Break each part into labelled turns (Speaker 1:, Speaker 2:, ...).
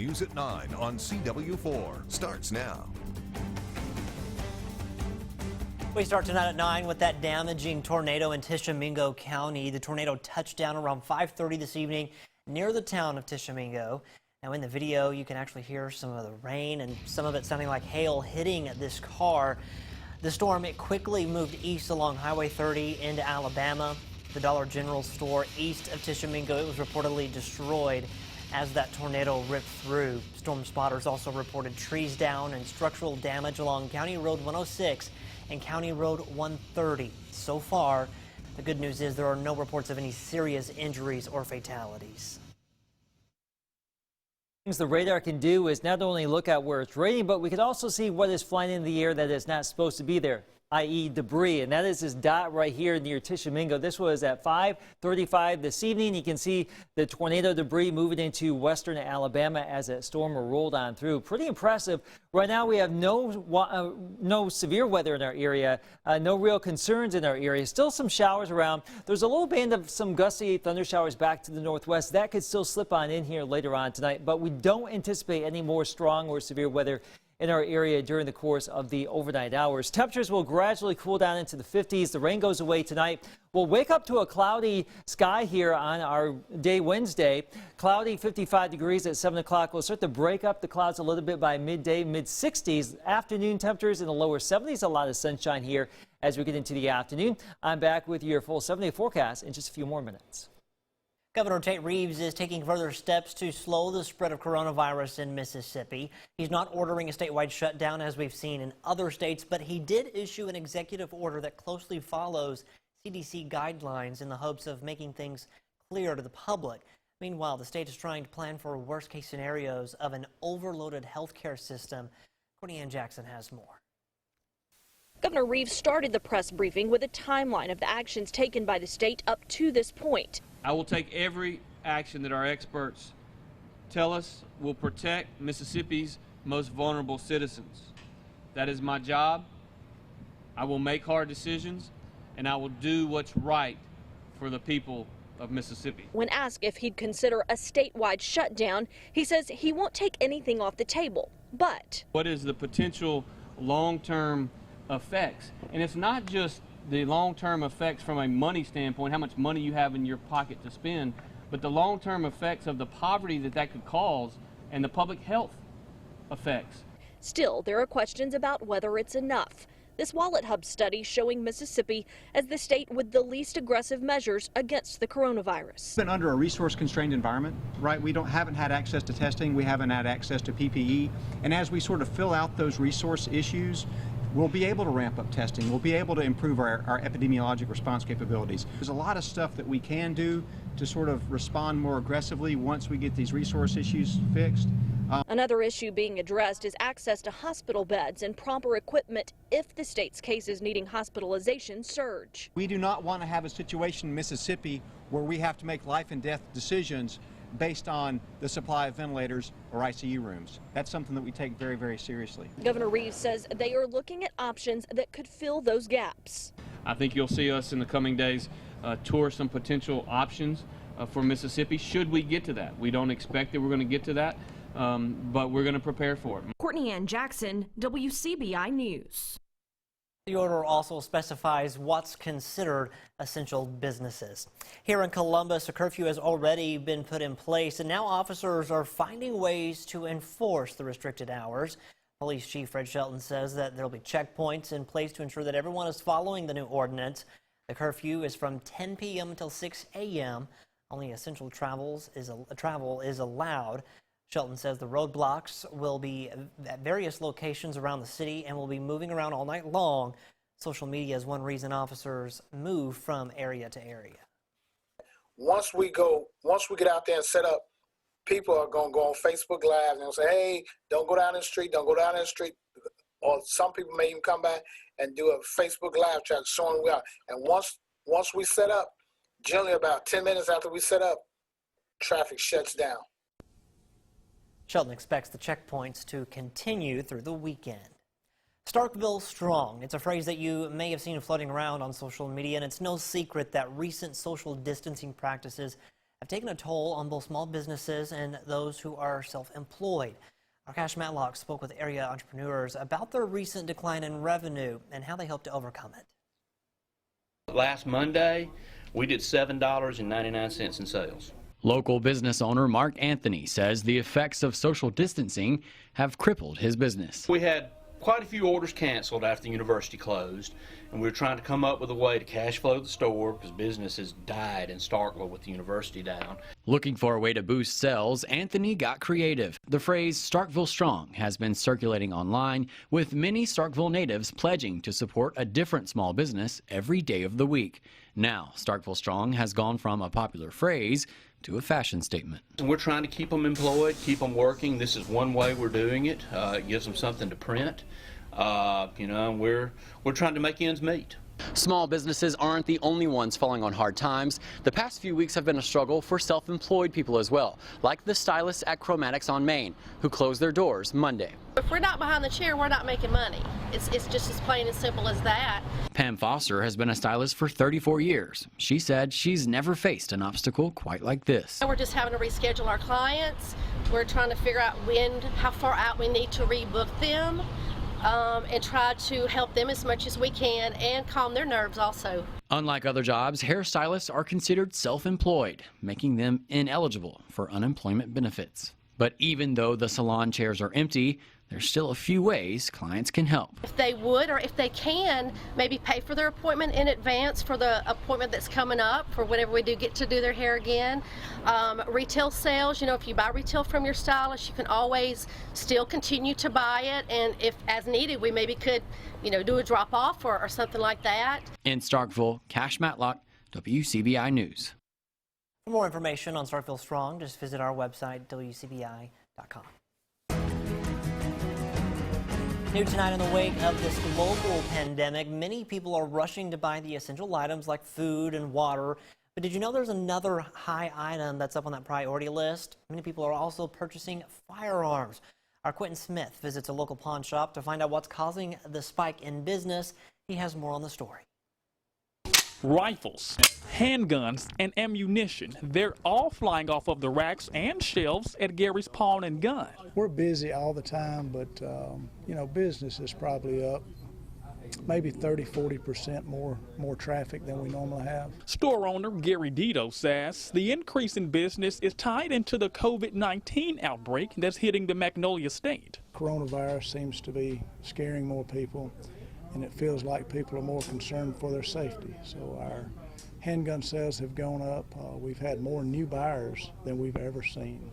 Speaker 1: News at 9 on CW4 starts now.
Speaker 2: We start tonight at 9 with that damaging tornado in Tishomingo County. The tornado touched down around 5:30 this evening near the town of Tishomingo. Now in the video, you can actually hear some of the rain and some of it sounding like hail hitting this car. The storm, it quickly moved east along Highway 30 into Alabama. The Dollar General store east of Tishomingo, it was reportedly destroyed as that tornado ripped through. Storm spotters also reported trees down and structural damage along County Road 106 and County Road 130. So far, the good news is there are no reports of any serious injuries or fatalities.
Speaker 3: Things the radar can do is not only look at where it's raining, but we can also see what is flying in the air that is not supposed to be there, i.e. debris. And that is this dot right here near Tishomingo. This was at 5:35 this evening. You can see the tornado debris moving into western Alabama as that storm rolled on through. Pretty impressive. Right now we have no severe weather in our area, no real concerns in our area. Still some showers around. There's a little band of some gusty thunder showers back to the northwest. That could still slip on in here later on tonight, but we don't anticipate any more strong or severe weather in our area during the course of the overnight hours. Temperatures will gradually cool down into the 50s. The rain goes away tonight. We'll wake up to a cloudy sky here on our day Wednesday. Cloudy, 55 degrees at 7 o'clock. We'll start to break up the clouds a little bit by midday, mid-60s. Afternoon temperatures in the lower 70s. A lot of sunshine here as we get into the afternoon. I'm back with your full 7-day forecast in just a few more minutes.
Speaker 2: Governor Tate Reeves is taking further steps to slow the spread of coronavirus in Mississippi. He's not ordering a statewide shutdown as we've seen in other states, but he did issue an executive order that closely follows CDC guidelines in the hopes of making things clear to the public. Meanwhile, the state is trying to plan for worst-case scenarios of an overloaded healthcare system. Courtney Ann Jackson has more.
Speaker 4: Governor Reeves started the press briefing with a timeline of the actions taken by the state up to this point.
Speaker 5: I will take every action that our experts tell us will protect Mississippi's most vulnerable citizens. That is my job. I will make hard decisions, and I will do what's right for the people of Mississippi.
Speaker 4: When asked if he'd consider a statewide shutdown, he says he won't take anything off the table, but
Speaker 5: what is the potential long-term effects? And it's not just the long-term effects from a money standpoint, how much money you have in your pocket to spend, but the long-term effects of the poverty that could cause and the public health effects.
Speaker 4: Still, there are questions about whether it's enough. This Wallet Hub study showing Mississippi as the state with the least aggressive measures against the coronavirus.
Speaker 6: We've been under a resource-constrained environment, right? We haven't had access to testing, we haven't had access to PPE, and as we sort of fill out those resource issues, we'll be able to ramp up testing. We'll be able to improve our epidemiologic response capabilities. There's a lot of stuff that we can do to sort of respond more aggressively once we get these resource issues fixed.
Speaker 4: Another issue being addressed is access to hospital beds and proper equipment if the state's cases needing hospitalization surge.
Speaker 6: We do not want to have a situation in Mississippi where we have to make life and death decisions based on the supply of ventilators or ICU rooms. That's something that we take very, very seriously.
Speaker 4: Governor Reeves says they are looking at options that could fill those gaps.
Speaker 5: I think you'll see us in the coming days tour some potential options for Mississippi should we get to that. We don't expect that we're going to get to that, but we're going to prepare for it.
Speaker 4: Courtney Ann Jackson, WCBI News.
Speaker 2: The order also specifies what's considered essential businesses. Here in Columbus, a curfew has already been put in place, and now officers are finding ways to enforce the restricted hours. Police Chief Fred Shelton says that there will be checkpoints in place to ensure that everyone is following the new ordinance. The curfew is from 10 p.m. until 6 a.m. Only essential travel is allowed. Shelton says the roadblocks will be at various locations around the city and will be moving around all night long. Social media is one reason officers move from area to area.
Speaker 7: Once we get out there and set up, people are going to go on Facebook Live and they'll say, hey, don't go down the street, don't go down the street. Or some people may even come back and do a Facebook Live chat showing we are. And once we set up, generally about 10 minutes after we set up, traffic shuts down.
Speaker 2: Shelton expects the checkpoints to continue through the weekend. Starkville strong. It's a phrase that you may have seen floating around on social media, and it's no secret that recent social distancing practices have taken a toll on both small businesses and those who are self-employed. Our Cash Matlock spoke with area entrepreneurs about their recent decline in revenue and how they hope to overcome it.
Speaker 8: Last Monday, we did $7.99 in sales.
Speaker 9: Local business owner Mark Anthony says the effects of social distancing have crippled his business.
Speaker 8: We had quite a few orders canceled after the university closed, and we were trying to come up with a way to cash flow the store because business has died in Starkville with the university down.
Speaker 9: Looking for a way to boost sales, Anthony got creative. The phrase Starkville Strong has been circulating online, with many Starkville natives pledging to support a different small business every day of the week. Now, Starkville Strong has gone from a popular phrase to a fashion statement.
Speaker 8: And we're trying to keep them employed, keep them working. This is one way we're doing it. It gives them something to print. We're trying to make ends meet.
Speaker 9: Small businesses aren't the only ones falling on hard times. The past few weeks have been a struggle for self-employed people as well, like the stylists at Chromatics on Main, who closed their doors Monday.
Speaker 10: If we're not behind the chair, we're not making money. It's just as plain and simple as that.
Speaker 9: Pam Foster has been a stylist for 34 years. She said she's never faced an obstacle quite like this.
Speaker 10: We're just having to reschedule our clients. We're trying to figure out how far out we need to rebook them. And try to help them as much as we can and calm their nerves also.
Speaker 9: Unlike other jobs, hairstylists are considered self-employed, making them ineligible for unemployment benefits. But even though the salon chairs are empty, there's still a few ways clients can help.
Speaker 10: If they would, or if they can, maybe pay for their appointment in advance for the appointment that's coming up for whenever we do get to do their hair again. Retail sales, if you buy retail from your stylist, you can always still continue to buy it, and if as needed, we maybe could, do a drop off or something like that.
Speaker 9: In Starkville, Cash Matlock, WCBI News.
Speaker 2: For more information on Starkville Strong, just visit our website, WCBI.com. New tonight, in the wake of this global pandemic, many people are rushing to buy the essential items like food and water. But did you know there's another high item that's up on that priority list? Many people are also purchasing firearms. Our Quentin Smith visits a local pawn shop to find out what's causing the spike in business. He has more on the story.
Speaker 11: Rifles, handguns, and ammunition. They're all flying off of the racks and shelves at Gary's Pawn and Gun.
Speaker 12: We're busy all the time, but, business is probably up maybe 30–40% more traffic than we normally have.
Speaker 11: Store owner Gary Dito says the increase in business is tied into the COVID-19 outbreak that's hitting the Magnolia State.
Speaker 12: Coronavirus seems to be scaring more people, and it feels like people are more concerned for their safety. So our handgun sales have gone up. We've had more new buyers than we've ever seen,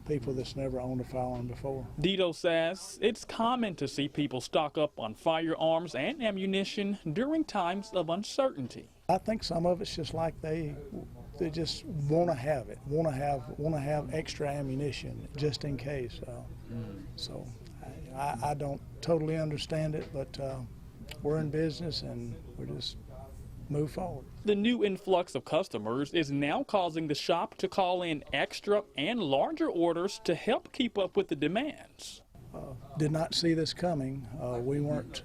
Speaker 12: people that's never owned a firearm before.
Speaker 11: Dito says it's common to see people stock up on firearms and ammunition during times of uncertainty.
Speaker 12: I think some of it's just like they just want to have it, want to have extra ammunition just in case. So I don't totally understand it, but we're in business and we're just move forward.
Speaker 11: The new influx of customers is now causing the shop to call in extra and larger orders to help keep up with the demands.
Speaker 12: Did not see this coming. We weren't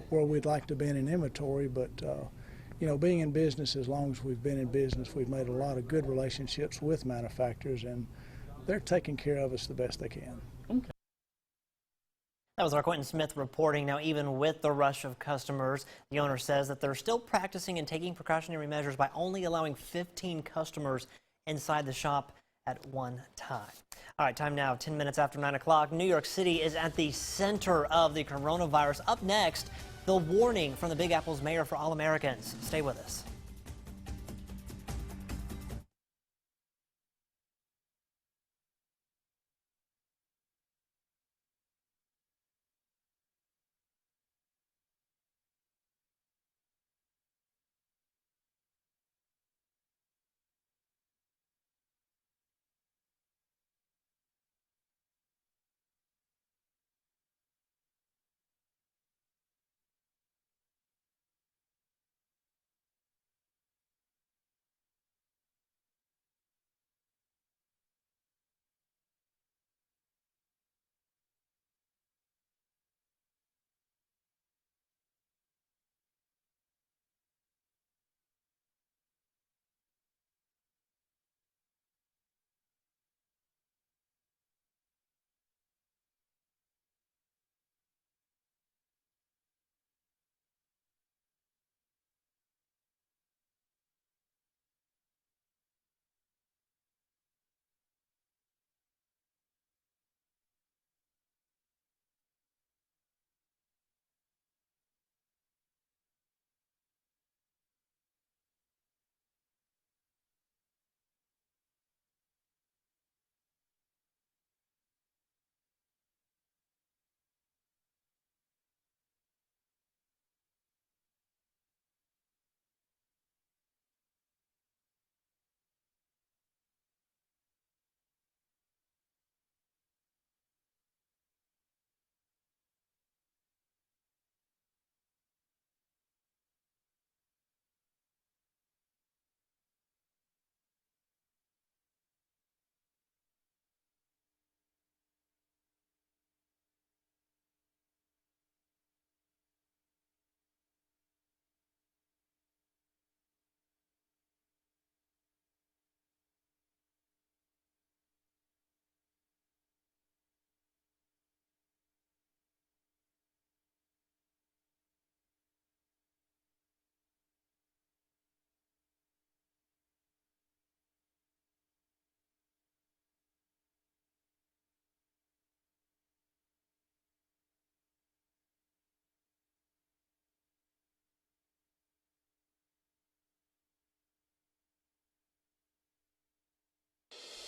Speaker 12: where we'd like to be in inventory, but being in business as long as we've been in business, we've made a lot of good relationships with manufacturers, and they're taking care of us the best they can.
Speaker 11: Okay.
Speaker 2: That was our Quentin Smith reporting. Now, even with the rush of customers, the owner says that they're still practicing and taking precautionary measures by only allowing 15 customers inside the shop at one time. All right, time now, 10 minutes after 9 o'clock. New York City is at the center of the coronavirus. Up next, the warning from the Big Apple's mayor for all Americans. Stay with us.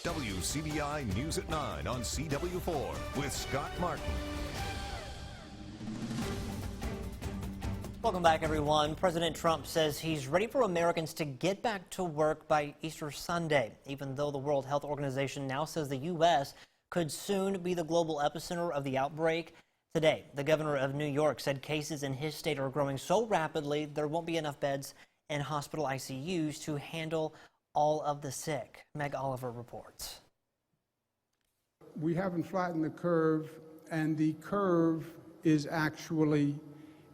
Speaker 1: WCBI News at 9 on CW4 with Scott Martin.
Speaker 2: Welcome back, everyone. President Trump says he's ready for Americans to get back to work by Easter Sunday, even though the World Health Organization now says the U.S. could soon be the global epicenter of the outbreak. Today, the governor of New York said cases in his state are growing so rapidly there won't be enough beds in hospital ICUs to handle all of the sick. Meg Oliver reports.
Speaker 13: We haven't flattened the curve, and the curve is actually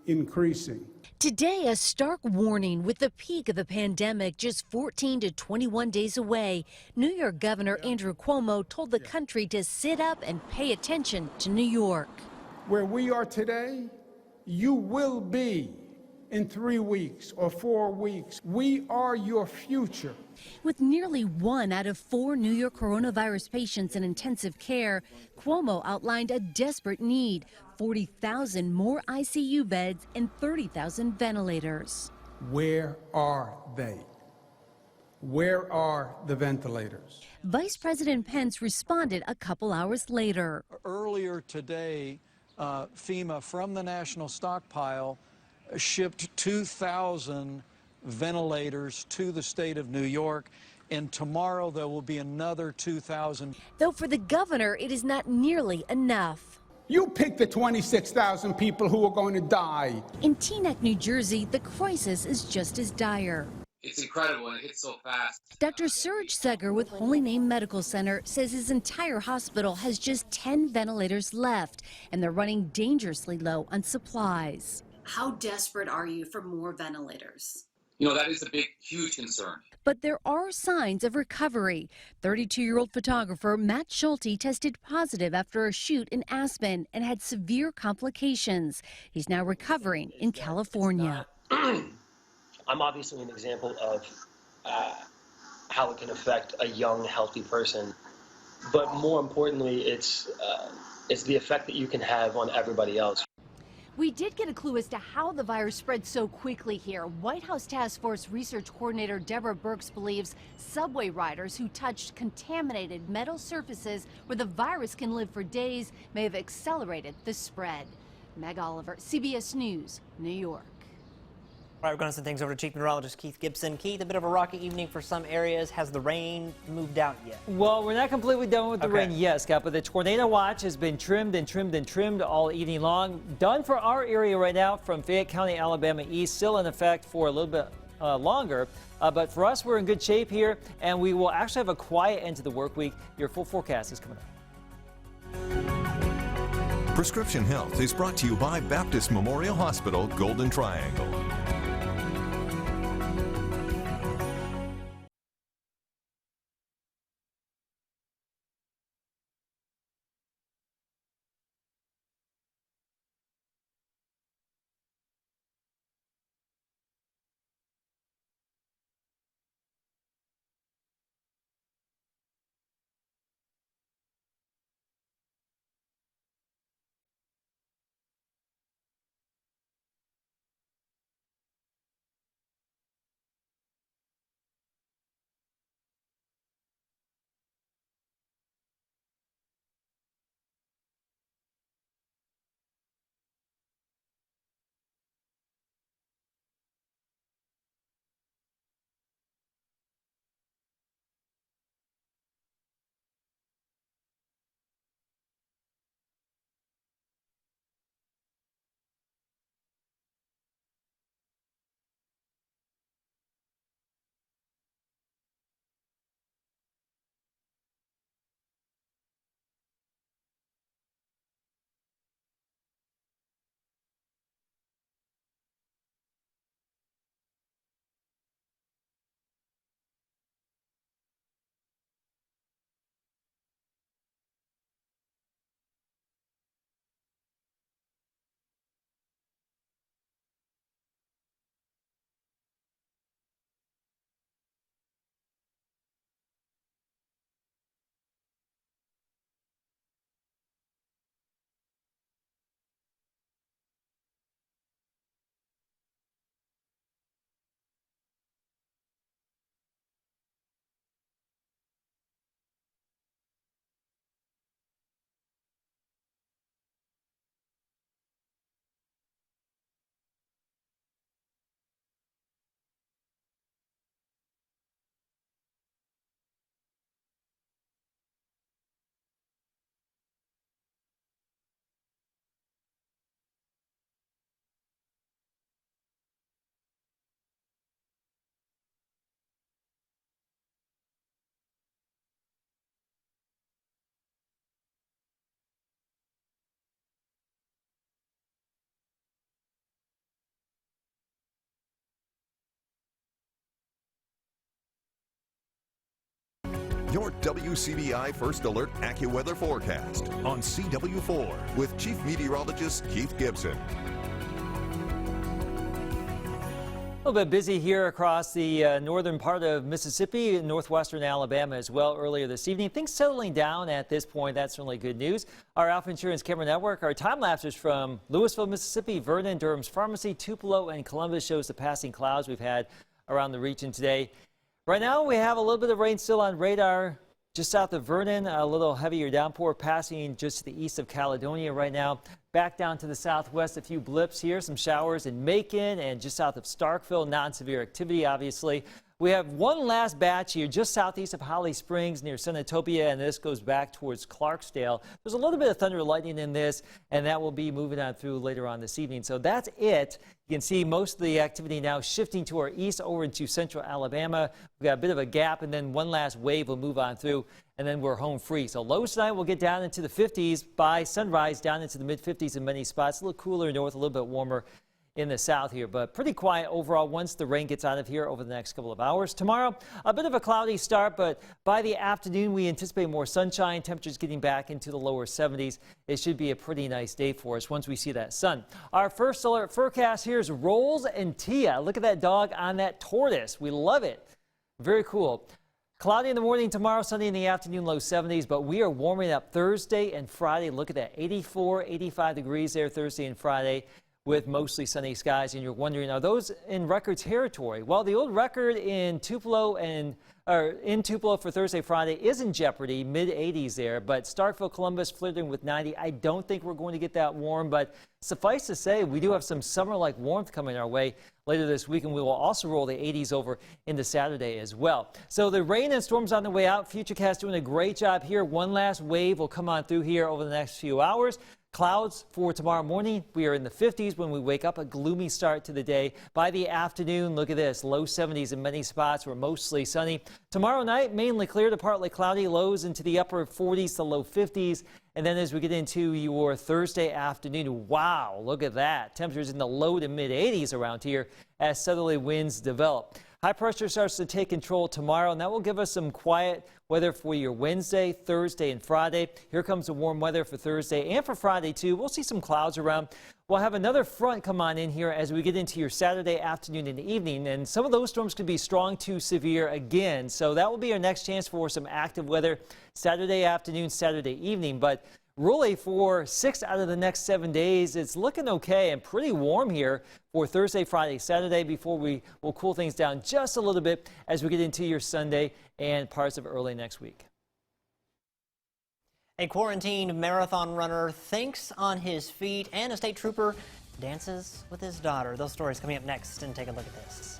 Speaker 13: increasing.
Speaker 14: Today, a stark warning with the peak of the pandemic just 14 to 21 days away. New York Governor Andrew Cuomo told the country to sit up and pay attention to New York.
Speaker 13: Where we are today, you will be in 3 weeks or 4 weeks. We are your future.
Speaker 14: With nearly 1 out of 4 New York coronavirus patients in intensive care, Cuomo outlined a desperate need: 40,000 more ICU beds and 30,000 ventilators.
Speaker 13: Where are they? Where are the ventilators?
Speaker 14: Vice President Pence responded a couple hours later.
Speaker 15: Earlier today, FEMA from the national stockpile shipped 2,000 ventilators to the state of New York, and tomorrow there will be another 2,000.
Speaker 14: Though for the governor, it is not nearly enough.
Speaker 13: You pick the 26,000 people who are going to die.
Speaker 14: In Teaneck, New Jersey, the crisis is just as dire.
Speaker 16: It's incredible, and it hits so fast.
Speaker 14: Dr. Serge Seger with Holy Name Medical Center says his entire hospital has just 10 ventilators left, and they're running dangerously low on supplies.
Speaker 17: How desperate are you for more ventilators?
Speaker 16: You know, that is a big, huge concern.
Speaker 14: But there are signs of recovery. 32-year-old photographer Matt Schulte tested positive after a shoot in Aspen and had severe complications. He's now recovering in California.
Speaker 18: I'm obviously an example of how it can affect a young, healthy person. But more importantly, it's the effect that you can have on everybody else.
Speaker 14: We did get a clue as to how the virus spread so quickly here. White House Task Force Research Coordinator Deborah Birx believes subway riders who touched contaminated metal surfaces where the virus can live for days may have accelerated the spread. Meg Oliver, CBS News, New York.
Speaker 2: All right, we're going to send things over to Chief Meteorologist Keith Gibson. Keith, a bit of a rocky evening for some areas. Has the rain moved out yet?
Speaker 3: Well, we're not completely done with the rain yet, Scott, but the tornado watch has been trimmed and trimmed and trimmed all evening long. Done for our area right now from Fayette County, Alabama east, still in effect for a little bit longer. But for us, we're in good shape here, and we will actually have a quiet end to the work week. Your full forecast is coming up.
Speaker 1: Prescription Health is brought to you by Baptist Memorial Hospital, Golden Triangle. your WCBI First Alert AccuWeather forecast on CW4 with Chief Meteorologist Keith Gibson.
Speaker 3: A little bit busy here across the northern part of Mississippi, northwestern Alabama as well earlier this evening. Things settling down at this point. That's certainly good news. Our Alpha Insurance Camera Network, our time lapses from Louisville, Mississippi, Vernon, Durham's Pharmacy, Tupelo, and Columbus shows the passing clouds we've had around the region today. Right now we have a little bit of rain still on radar just south of Vernon, a little heavier downpour passing just to the east of Caledonia right now. Back down to the southwest, a few blips here, some showers in Macon and just south of Starkville, non-severe activity obviously. We have one last batch here just southeast of Holly Springs near Senatopia, and this goes back towards Clarksdale. There's a little bit of thunder and lightning in this, and that will be moving on through later on this evening. So that's it. You can see most of the activity now shifting to our east over into central Alabama. We've got a bit of a gap, and then one last wave will move on through, and then we're home free. So lows tonight will get down into the 50s by sunrise, down into the mid-50s in many spots. A little cooler north, a little bit warmer in the south here, but pretty quiet overall once the rain gets out of here over the next couple of hours. Tomorrow, a bit of a cloudy start, but by the afternoon, we anticipate more sunshine, temperatures getting back into the lower 70s. It should be a pretty nice day for us once we see that sun. Our first alert forecast here is Rolls and Tia. Look at that dog on that tortoise. We love it. Very cool. Cloudy in the morning tomorrow, sunny in the afternoon, low 70s, but we are warming up Thursday and Friday. Look at that, 84, 85 degrees there Thursday and Friday, with mostly sunny skies. And you're wondering, are those in record territory? Well, the old record in Tupelo for Thursday, Friday is in jeopardy, mid-80s there. But Starkville, Columbus flirting with 90. I don't think we're going to get that warm, but suffice to say, we do have some summer-like warmth coming our way later this week, and we will also roll the 80s over into Saturday as well. So the rain and storms on the way out. Futurecast doing a great job here. One last wave will come on through here over the next few hours. Clouds for tomorrow morning. We are in the 50s when we wake up, a gloomy start to the day. By the afternoon, look at this, low 70s in many spots. We're mostly sunny. Tomorrow night, mainly clear to partly cloudy, lows into the upper 40s to low 50s. And then as we get into your Thursday afternoon, wow, look at that. Temperatures in the low to mid 80s around here as southerly winds develop. High pressure starts to take control tomorrow, and that will give us some quiet weather for your Wednesday, Thursday, and Friday. Here comes the warm weather for Thursday and for Friday, too. We'll see some clouds around. We'll have another front come on in here as we get into your Saturday afternoon and evening, and some of those storms could be strong to severe again. So that will be our next chance for some active weather Saturday afternoon, Saturday evening. But really, for 6 out of the next 7 days, it's looking okay and pretty warm here for Thursday, Friday, Saturday before we will cool things down just a little bit as we get into your Sunday and parts of early next week.
Speaker 2: A quarantined marathon runner thinks on his feet, and a state trooper dances with his daughter. Those stories coming up next, and take a look at this.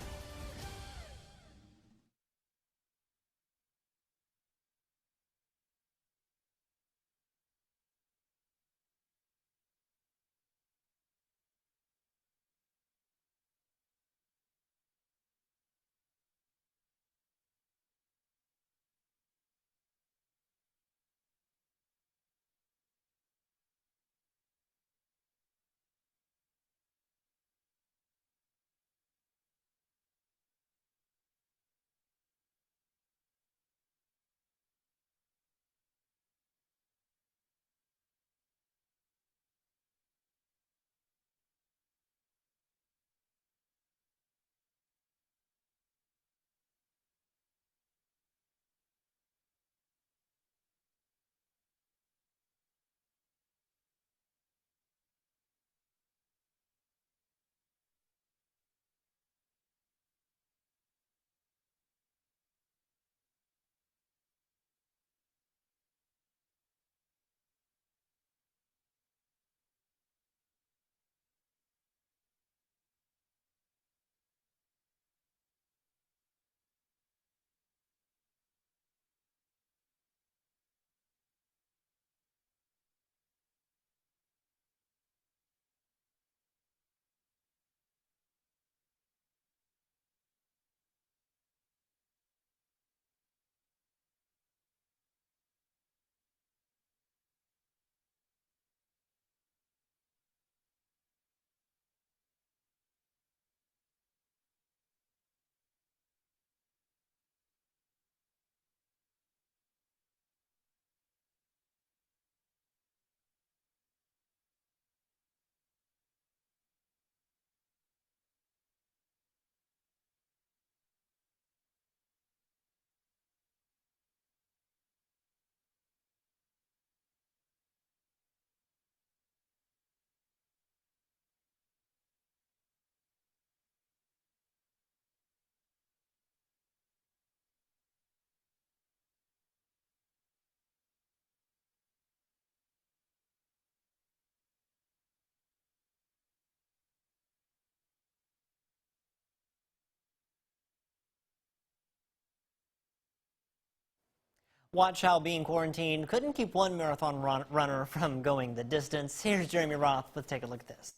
Speaker 2: Watch how being quarantined couldn't keep one marathon runner from going the distance. Here's Jeremy Roth. Let's take a look at this.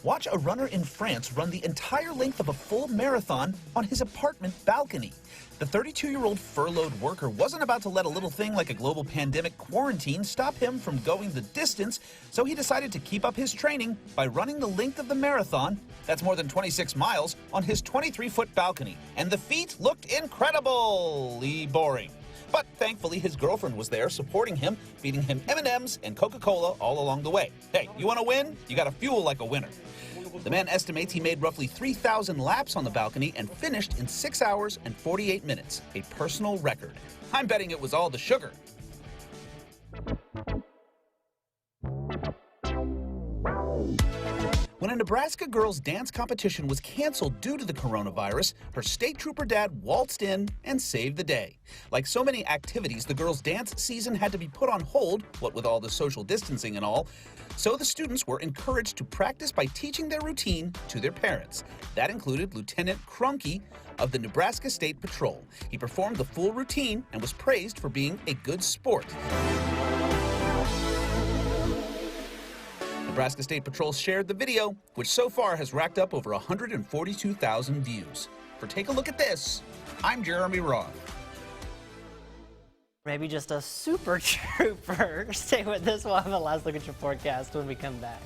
Speaker 19: Watch a runner in France run the entire length of a full marathon on his apartment balcony. The 32-year-old furloughed worker wasn't about to let a little thing like a global pandemic quarantine stop him from going the distance, so he decided to keep up his training by running the length of the marathon, that's more than 26 miles, on his 23-foot balcony. And the feat looked incredibly boring. But thankfully, his girlfriend was there supporting him, feeding him M&Ms and Coca-Cola all along the way. Hey, you want to win? You got to fuel like a winner. The man estimates he made roughly 3,000 laps on the balcony and finished in 6 hours and 48 minutes, a personal record. I'm betting it was all the sugar. When a Nebraska girls' dance competition was canceled due to the coronavirus, her state trooper dad waltzed in and saved the day. Like so many activities, the girls' dance season had to be put on hold, what with all the social distancing and all. So the students were encouraged to practice by teaching their routine to their parents. That included Lieutenant Krunke of the Nebraska State Patrol. He performed the full routine and was praised for being a good sport. Nebraska State Patrol shared the video, which so far has racked up over 142,000 views. For Take a Look at This, I'm Jeremy Roth.
Speaker 2: Maybe just a super trooper. Stay with us. We'll have a last look at your forecast when we come back.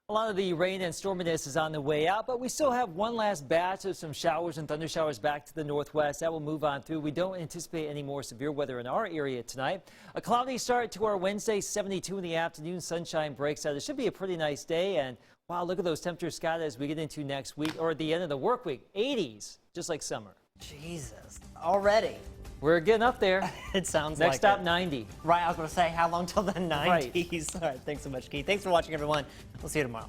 Speaker 3: A lot of the rain and storminess is on the way out, but we still have one last batch of some showers and thunder showers back to the northwest. That will move on through. We don't anticipate any more severe weather in our area tonight. A cloudy start to our Wednesday, 72 in the afternoon. Sunshine breaks out. It should be a pretty nice day, and Wow, look at those temperatures, Scott, as we get into next week or at the end of the work week. 80s, just like summer.
Speaker 2: Jesus, already.
Speaker 3: We're getting up there.
Speaker 2: It sounds like
Speaker 3: Next stop,
Speaker 2: it.
Speaker 3: 90.
Speaker 2: Right, I was going to say, how long till the 90s?
Speaker 3: Right.
Speaker 2: All right, thanks so much, Keith. Thanks for watching, everyone. We'll see you tomorrow.